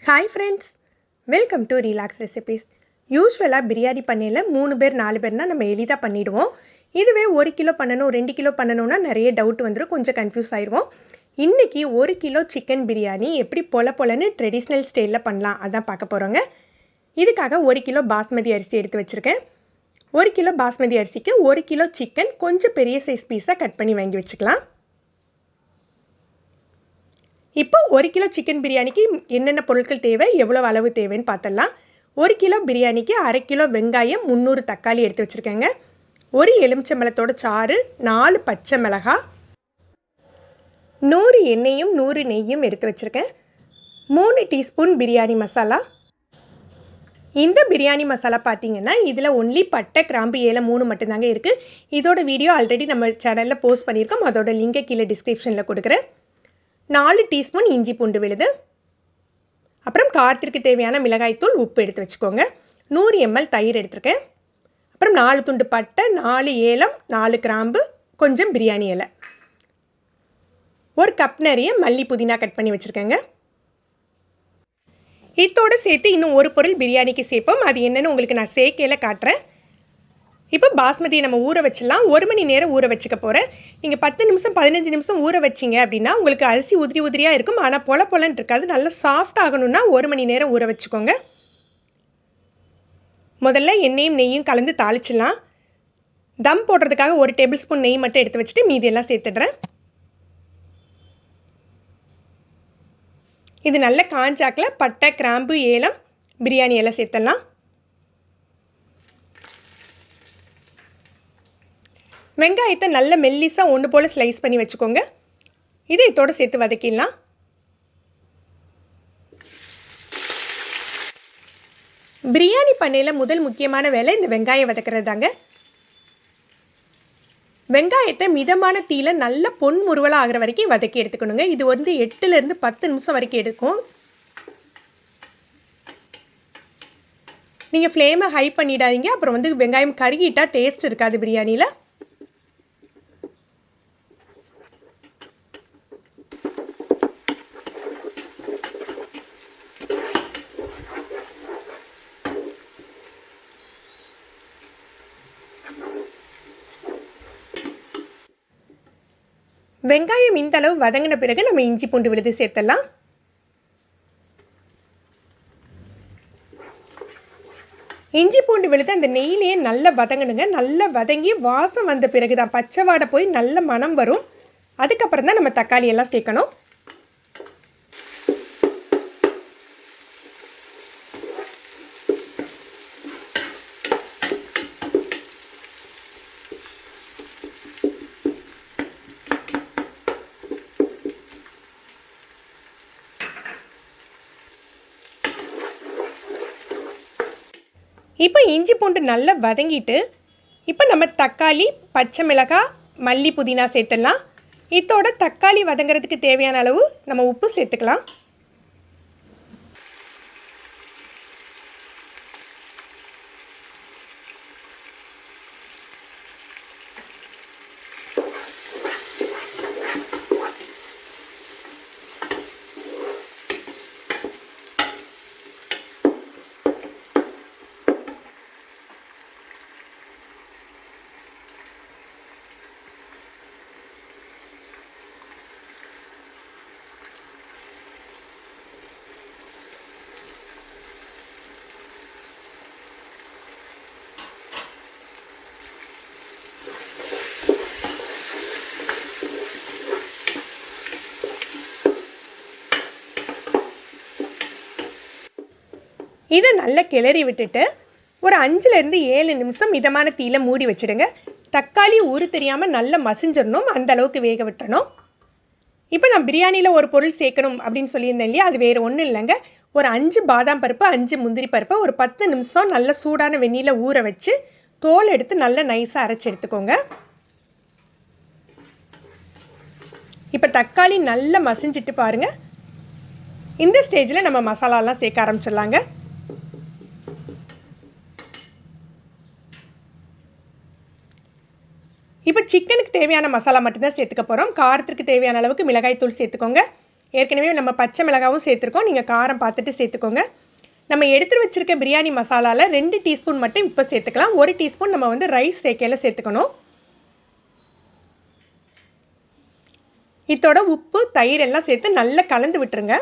Hi friends, welcome to Relax Recipes. யூஸ்வலாக பிரியாணி பண்ணையில் 3 பேர் 4 பேர்னா நம்ம எளிதாக பண்ணிவிடுவோம். இதுவே 1 கிலோ பண்ணணும் 2 கிலோ பண்ணணும்னா நிறைய டவுட் வந்துடும், கொஞ்சம் கன்ஃபியூஸ் ஆயிடுவோம். இன்றைக்கி 1 கிலோ சிக்கன் பிரியாணி எப்படி பொலன்னு ட்ரெடிஷ்னல் ஸ்டைலில் பண்ணலாம் அதான் பார்க்க போகிறோங்க. இதுக்காக 1 கிலோ பாஸ்மதி அரிசி எடுத்து வச்சுருக்கேன். 1 கிலோ பாஸ்மதி அரிசிக்கு 1 கிலோ சிக்கன் கொஞ்சம் பெரிய சைஸ் பீஸாக கட் பண்ணி வாங்கி வச்சுக்கலாம். இப்போ 1 கிலோ சிக்கன் பிரியாணிக்கு என்னென்ன பொருட்கள் தேவை, எவ்வளோ அளவு தேவைன்னு பார்த்துடலாம். 1 கிலோ பிரியாணிக்கு 1/2 கிலோ வெங்காயம், 300 தக்காளி எடுத்து வச்சுருக்கேங்க. 1 எலுமிச்சம்பழத்தோட சாறு, 4 பச்சை மிளகாய், 100 எண்ணெயும் 100 நெய்யும் எடுத்து வச்சுருக்கேன். 3 டீஸ்பூன் பிரியாணி மசாலா. இந்த பிரியாணி மசாலா பார்த்தீங்கன்னா இதில் ஒன்லி பட்டை, கிராம்பு, ஏலம் 3 மட்டும்தாங்க இருக்குது. இதோட வீடியோ ஆல்ரெடி நம்ம சேனலில் போஸ்ட் பண்ணியிருக்கோம், அதோட லிங்கை கீழே டிஸ்கிரிப்ஷனில் கொடுக்குறேன். 4 டீஸ்பூன் இஞ்சி பூண்டு விழுது, அப்புறம் காரத்திற்கு தேவையான மிளகாய்த்தூள், உப்பு எடுத்து வச்சுக்கோங்க. 100 ml தயிர் எடுத்துருக்கேன். அப்புறம் 4 துண்டு பட்டை, 4 ஏலம், 4 கிராம்பு, கொஞ்சம் பிரியாணி இலை, 1 கப் நிறைய மல்லி புதினா கட் பண்ணி வச்சுருக்கேங்க. இதோடு சேர்த்து இன்னும் ஒரு பொருள் பிரியாணிக்கு சேர்ப்போம், அது என்னென்னு உங்களுக்கு நான் சேர்க்கையில் காட்டுறேன். இப்போ பாஸ்மதி நம்ம ஊற வச்சிடலாம். 1 மணி நேரம் ஊற வச்சுக்க போகிறேன். நீங்கள் 10 நிமிஷம் 15 நிமிஷம் ஊற வச்சிங்க அப்படின்னா உங்களுக்கு அரிசி உதிரியாக இருக்கும், ஆனால் பொலன்னு இருக்காது. நல்லா சாஃப்ட் ஆகணும்னா 1 மணி நேரம் ஊற வச்சுக்கோங்க. முதல்ல எண்ணெயும் நெய்யும் கலந்து தாளிச்சிடலாம். தம் போடுறதுக்காக 1 டேபிள் ஸ்பூன் நெய் மட்டும் எடுத்து வச்சுட்டு மீதியெல்லாம் சேர்த்துடுறேன். இது நல்ல காஞ்சாக்கில் பட்டை, கிராம்பு, ஏலம், பிரியாணி எல்லாம் சேர்த்துடலாம். வெங்காயத்தை நல்ல மெல்லிசாக ஒன்று போல் ஸ்லைஸ் பண்ணி வச்சுக்கோங்க. இதை இதோடு சேர்த்து வதக்கிடலாம். பிரியாணி பண்ணையில் முதல் முக்கியமான வேலை இந்த வெங்காயம் வதக்கிறது தாங்க. வெங்காயத்தை மிதமான தீயில நல்ல பொன் முறுவலாக ஆகிற வரைக்கும் வதக்கி எடுத்துக்கணுங்க. இது 8லேருந்து 10 நிமிஷம் வரைக்கும் எடுக்கும். நீங்கள் ஃப்ளேமை ஹை பண்ணிடாதீங்க, அப்புறம் வெங்காயம் கருகிட்டால் டேஸ்ட் இருக்காது பிரியாணியில். வெங்காயம் இந்த அளவு வதங்கின பிறகு நம்ம இஞ்சி பூண்டு விழுது சேர்த்தலாம். இஞ்சி பூண்டு விழுது அந்த நெய்யிலேயே நல்லா வதங்கணுங்க. நல்லா வதங்கி வாசம் வந்த பிறகு தான், பச்சை வாடை போய் நல்ல மணம் வரும். அதுக்கப்புறம் தான் நம்ம தக்காளி எல்லாம் சேர்க்கணும். இப்போ இஞ்சி பூண்டு நல்லா வதங்கிட்டு இப்போ நம்ம தக்காளி, பச்சை மிளகாய், மல்லி புதினா சேர்த்துடலாம். இதோட தக்காளி வதங்கிறதுக்கு தேவையான அளவு நம்ம உப்பு சேர்த்துக்கலாம். இதை நல்லா கிளறி விட்டுட்டு ஒரு 5லேருந்து 7 நிமிஷம் மிதமான தீயில மூடி வச்சுடுங்க. தக்காளி ஊறு தெரியாமல் நல்லா மசிஞ்சிடணும், அந்த அளவுக்கு வேக விட்டுறணும். இப்போ நான் பிரியாணியில் ஒரு பொருள் சேர்க்கணும் அப்படின்னு சொல்லியிருந்தேன் இல்லையா, அது வேறு ஒன்றும் இல்லைங்க. ஒரு 5 பாதாம் பருப்பு, 5 முந்திரி பருப்பு ஒரு 10 நிமிஷம் நல்ல சூடான வெந்நீரில் ஊற வச்சு தோல் எடுத்து நல்லா நைஸாக அரைச்சி எடுத்துக்கோங்க. இப்போ தக்காளி நல்லா மசிஞ்சிட்டு பாருங்கள். இந்த ஸ்டேஜில் நம்ம மசாலாலாம் சேர்க்க ஆரம்பிச்சிடலாங்க. இப்போ சிக்கனுக்கு தேவையான மசாலா மட்டும்தான் சேர்த்துக்க போகிறோம். காரத்திற்கு தேவையான அளவுக்கு மிளகாய் தூள் சேர்த்துக்கோங்க. ஏற்கனவே நம்ம பச்சை மிளகாவும் சேர்த்துருக்கோம், நீங்கள் காரம் பார்த்துட்டு சேர்த்துக்கோங்க. நம்ம எடுத்து வச்சுருக்க பிரியாணி மசாலாவில் 2 டீஸ்பூன் மட்டும் இப்போ சேர்த்துக்கலாம். 1 டீஸ்பூன் நம்ம வந்து ரைஸ் சேர்க்கையில் சேர்த்துக்கணும். இதோட உப்பு தயிர் எல்லாம் சேர்த்து நல்லா கலந்து விட்டுருங்க.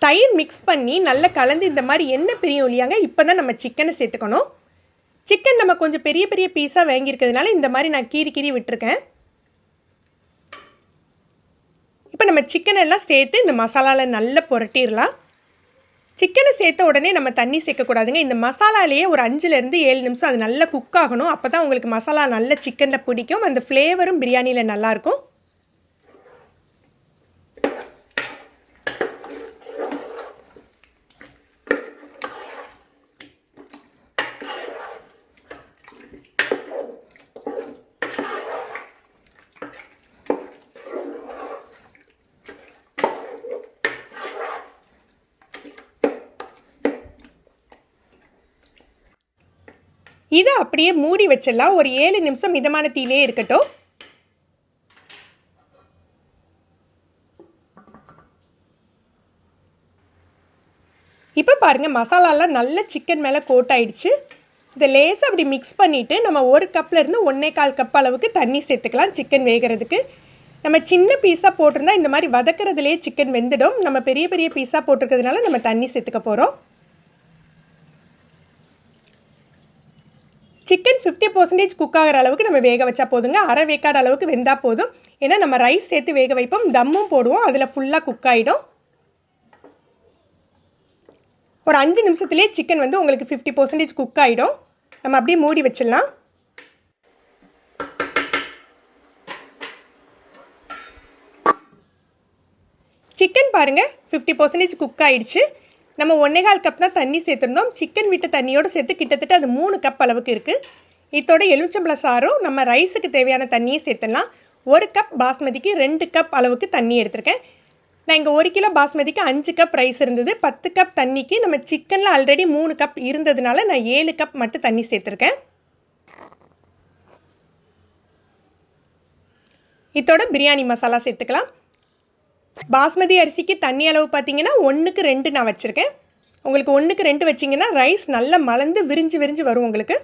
தயிர் மிக்ஸ் பண்ணி நல்லா கலந்து இந்த மாதிரி எண்ணெய் பிரியும் இல்லையாங்க, இப்போ தான் நம்ம சிக்கனை சேர்த்துக்கணும். சிக்கன் நம்ம கொஞ்சம் பெரிய பெரிய பீஸாக வாங்கியிருக்கிறதுனால இந்த மாதிரி நான் கீறி விட்டுருக்கேன். இப்போ நம்ம சிக்கன் எல்லாம் சேர்த்து இந்த மசாலாவில் நல்லா புரட்டிடலாம். சிக்கனை சேர்த்த உடனே நம்ம தண்ணி சேர்க்கக்கூடாதுங்க. இந்த மசாலாலேயே ஒரு 5லேருந்து 7 நிமிஷம் அது நல்லா குக் ஆகணும். அப்போ தான் உங்களுக்கு மசாலா நல்ல சிக்கனில் பிடிக்கும், அந்த ஃப்ளேவரும் பிரியாணியில் நல்லாயிருக்கும். இதை அப்படியே மூடி வச்சிடலாம். ஒரு 7 நிமிஷம் மிதமான தீயிலே இருக்கட்டும். இப்போ பாருங்கள், மசாலாலாம் நல்ல சிக்கன் மேலே கோட் ஆயிடுச்சு. இதை லேசாக அப்படி மிக்ஸ் பண்ணிவிட்டு நம்ம 1 கப்லேருந்து 1.25 கப் அளவுக்கு தண்ணி சேர்த்துக்கலாம் சிக்கன் வேகிறதுக்கு. நம்ம சின்ன பீஸாக போட்டிருந்தா இந்த மாதிரி வதக்கிறதுலேயே சிக்கன் வெந்துடும். நம்ம பெரிய பெரிய பீஸாக போட்டிருக்கிறதுனால நம்ம தண்ணி சேர்த்துக்க போகிறோம். சிக்கன் 50% குக் ஆகிற அளவுக்கு நம்ம வேக வச்சா போதுங்க. அரை வேக்காடு அளவுக்கு வெந்தால் போதும். ஏன்னா நம்ம ரைஸ் சேர்த்து வேக வைப்போம், தம்மும் போடுவோம், அதில் ஃபுல்லாக குக் ஆகிடும். ஒரு 5 நிமிஷத்துலேயே சிக்கன் வந்து உங்களுக்கு 50% குக் ஆகிடும். நம்ம அப்படியே மூடி வச்சிடலாம். சிக்கன் பாருங்கள் 50% குக் ஆகிடுச்சு. நம்ம 1.25 கப் தான் தண்ணி சேர்த்துருந்தோம். சிக்கன் விட்ட தண்ணியோடு சேர்த்து கிட்டத்தட்ட அது 3 கப் அளவுக்கு இருக்குது. இதோட எலுமிச்சம்பழம் சாரும் நம்ம ரைஸுக்கு தேவையான தண்ணியை சேர்த்துடலாம். 1 கப் பாஸ்மதிக்கு 2 கப் அளவுக்கு தண்ணி எடுத்திருக்கேன். நான் இங்கே 1 கிலோ பாஸ்மதிக்கு 5 கப் ரைஸ் இருந்தது. 10 கப் தண்ணிக்கு நம்ம சிக்கனில் ஆல்ரெடி 3 கப் இருந்ததுனால நான் 7 கப் மட்டும் தண்ணி சேர்த்துருக்கேன். இதோட பிரியாணி மசாலா சேர்த்துக்கலாம். பாஸ்மதி அரிசிக்கு தண்ணி அளவு பார்த்தீங்கன்னா 1க்கு 2 நான் வச்சுருக்கேன். உங்களுக்கு 1க்கு 2 வச்சிங்கன்னா ரைஸ் நல்லா மலர்ந்து விரிஞ்சு வரும் உங்களுக்கு.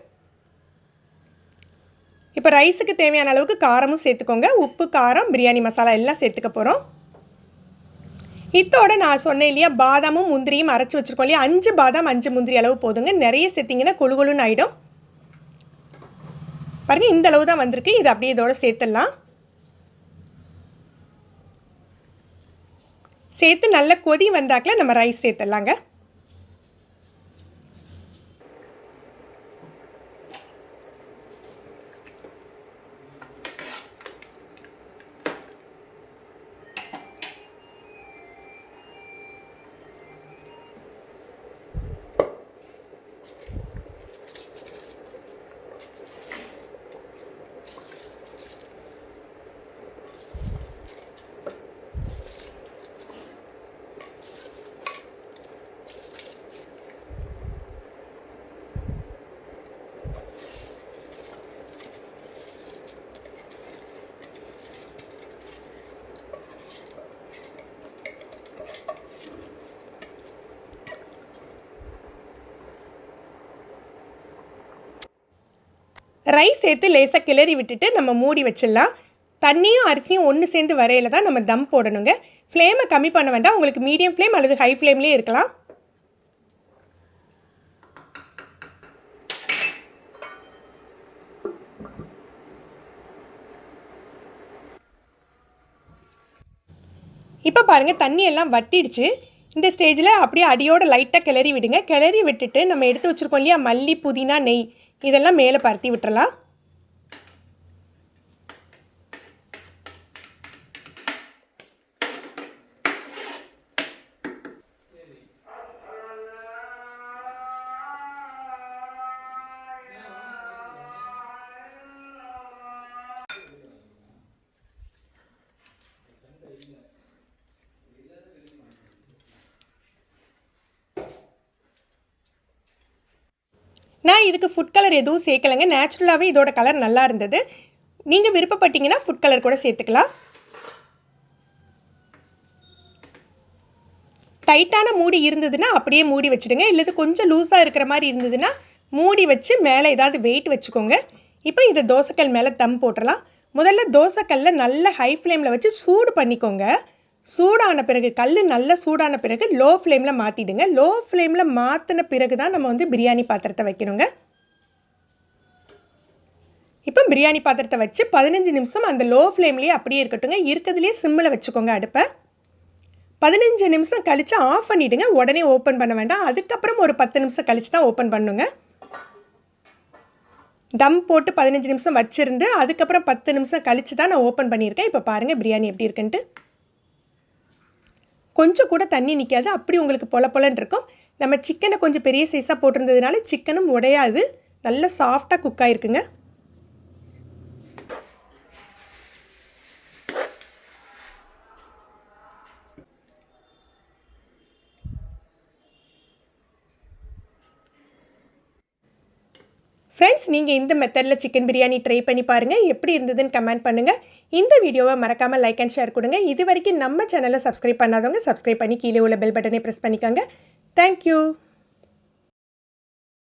இப்போ ரைஸுக்கு தேவையான அளவுக்கு காரமும் சேர்த்துக்கோங்க. உப்பு, காரம், பிரியாணி மசாலா எல்லாம் சேர்த்துக்க போகிறோம். இதோட நான் சொன்னேன் இல்லையா, பாதாமும் முந்திரியும் அரைச்சி வச்சுருக்கோம் இல்லையா, 5 பாதாம் 5 முந்திரி அளவு போதுங்க. நிறைய சேர்த்திங்கன்னா கொழுன்னு ஆகிடும். பாருங்கள், இந்த அளவு தான் வந்திருக்கு. இது அப்படியே இதோட சேர்த்துடலாம். சேர்த்து நல்ல கொதி வந்தாக்கில் நம்ம ரைஸ் சேர்த்துடலாங்க. ரைஸ் சேர்த்து லேசாக கிளறி விட்டுட்டு நம்ம மூடி வச்சிடலாம். தண்ணியும் அரிசியும் ஒன்று சேர்ந்து வரையில் தான் நம்ம தம் போடணுங்க. ஃப்ளேமை கம்மி பண்ண வேண்டாம். உங்களுக்கு மீடியம் ஃப்ளேம் அல்லது ஹை ஃப்ளேம்லேயே இருக்கலாம். இப்போ பாருங்கள், தண்ணி எல்லாம் வத்திடுச்சு. இந்த ஸ்டேஜில் அப்படியே அடியோட லைட்டாக கிளறி விடுங்க. கிளறி விட்டுட்டு நம்ம எடுத்து வச்சுருக்கோம் இல்லையா மல்லி, புதினா, நெய், இதெல்லாம் மேலே பரத்தி விட்டுறலாம். நான் இதுக்கு ஃபுட் கலர் எதுவும் சேர்க்கலைங்க. நேச்சுரலாகவே இதோட கலர் நல்லா இருந்தது. நீங்கள் விருப்பப்பட்டீங்கன்னா ஃபுட் கலர் கூட சேர்த்துக்கலாம். டைட்டான மூடி இருந்ததுன்னா அப்படியே மூடி வச்சுடுங்க. இல்லை கொஞ்சம் லூஸாக இருக்கிற மாதிரி இருந்ததுன்னா மூடி வச்சு மேலே ஏதாவது வெயிட் வச்சுக்கோங்க. இப்போ இதை தோசைக்கல் மேலே தம் போட்டுடலாம். முதல்ல தோசைக்கல்ல நல்ல ஹை ஃப்ளேமில் வச்சு சூடு பண்ணிக்கோங்க. சூடான பிறகு கல் நல்லா சூடான பிறகு லோ ஃப்ளேமில் மாற்றிடுங்க. லோ ஃப்ளேமில் மாற்றின பிறகு தான் நம்ம வந்து பிரியாணி பாத்திரத்தை வைக்கணுங்க. இப்போ பிரியாணி பாத்திரத்தை வச்சு 15 நிமிஷம் அந்த லோ ஃப்ளேம்லேயே அப்படியே இருக்கட்டுங்க. இருக்கிறதுலேயே சிம்மில் வச்சுக்கோங்க அடுப்பை. 15 நிமிஷம் கழித்து ஆஃப் பண்ணிவிடுங்க. உடனே ஓப்பன் பண்ண வேண்டாம். அதுக்கப்புறம் ஒரு 10 நிமிஷம் கழித்து தான் ஓப்பன் பண்ணுங்க. தம் போட்டு 15 நிமிஷம் வச்சுருந்து அதுக்கப்புறம் 10 நிமிஷம் கழித்து தான் நான் ஓப்பன் பண்ணியிருக்கேன். இப்போ பாருங்கள் பிரியாணி எப்படி இருக்குன்ட்டு. கொஞ்சம் கூட தண்ணி நிற்காது. அப்படி உங்களுக்கு பொல பொலன்னு இருக்கும். நம்ம சிக்கனை கொஞ்சம் பெரிய சைஸாக போட்டிருந்ததுனால சிக்கனும் உடையாது. நல்ல சாஃப்டாக குக் ஆகிருக்குங்க. ஃப்ரெண்ட்ஸ், நீங்கள் இந்த மெத்தடில் சிக்கன் பிரியாணி ட்ரை பண்ணி பாருங்கள். எப்படி இருந்ததுன்னு கமெண்ட் பண்ணுங்கள். இந்த வீடியோவை மறக்காமல் லைக் அண்ட் ஷேர் கொடுங்க. இது வரைக்கும் நம்ம சேனலை சப்ஸ்கிரைப் பண்ணாதவங்க சப்ஸ்கிரைப் பண்ணி கீழே உள்ள பெல் பட்டனை ப்ரெஸ் பண்ணிக்கோங்க. தேங்க்யூ.